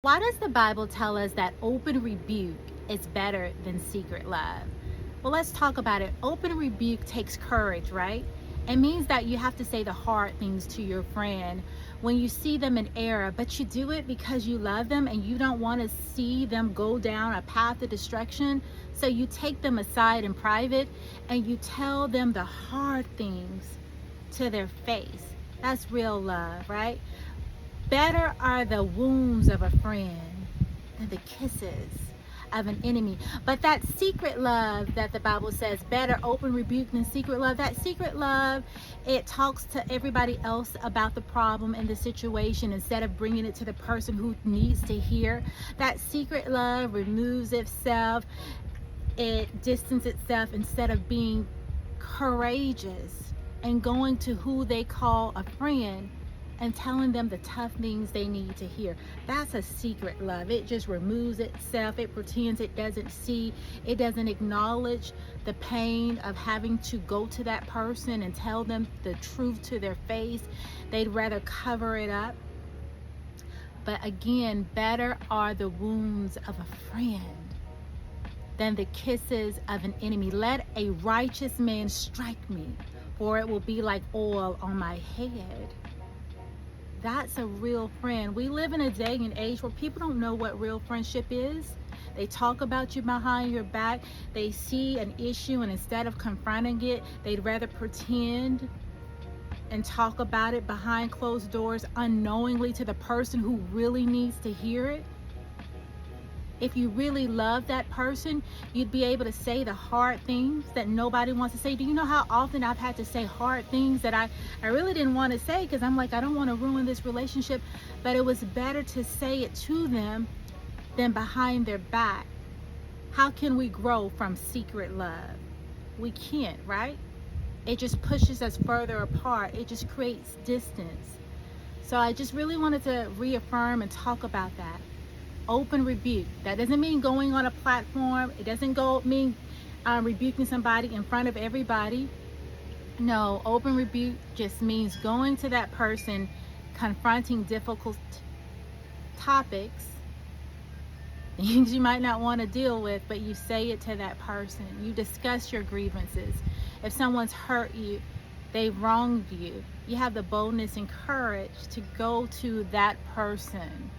Why does the Bible tell us that open rebuke is better than secret love? Well, let's talk about it. Open rebuke takes courage, right? It means that you have to say the hard things to your friend when you see them in error, but you do it because you love them and you don't want to see them go down a path of destruction. So you take them aside in private and you tell them the hard things to their face. That's real love, right? Better are the wounds of a friend than the kisses of an enemy. But that secret love that the Bible says, better open rebuke than secret love, that secret love, it talks to everybody else about the problem and the situation instead of bringing it to the person who needs to hear. That secret love removes itself, it distances itself instead of being courageous and going to who they call a friend and telling them the tough things they need to hear. That's a secret love. It just removes itself. It pretends it doesn't see. It doesn't acknowledge the pain of having to go to that person and tell them the truth to their face. They'd rather cover it up. But again, better are the wounds of a friend than the kisses of an enemy. Let a righteous man strike me, for it will be like oil on my head. That's a real friend. We live in a day and age where people don't know what real friendship is. They talk about you behind your back. They see an issue, and instead of confronting it, they'd rather pretend and talk about it behind closed doors unknowingly to the person who really needs to hear it. If you really love that person, you'd be able to say the hard things that nobody wants to say. Do you know how often I've had to say hard things that I really didn't want to say because I'm like, I don't want to ruin this relationship, but it was better to say it to them than behind their back. How can we grow from secret love? We can't, right? It just pushes us further apart. It just creates distance. So I just really wanted to reaffirm and talk about that. Open rebuke. That doesn't mean going on a platform. It doesn't mean rebuking somebody in front of everybody. No, open rebuke just means going to that person, confronting difficult topics, things you might not want to deal with, but you say it to that person. You discuss your grievances. If someone's hurt you, they've wronged you, you have the boldness and courage to go to that person.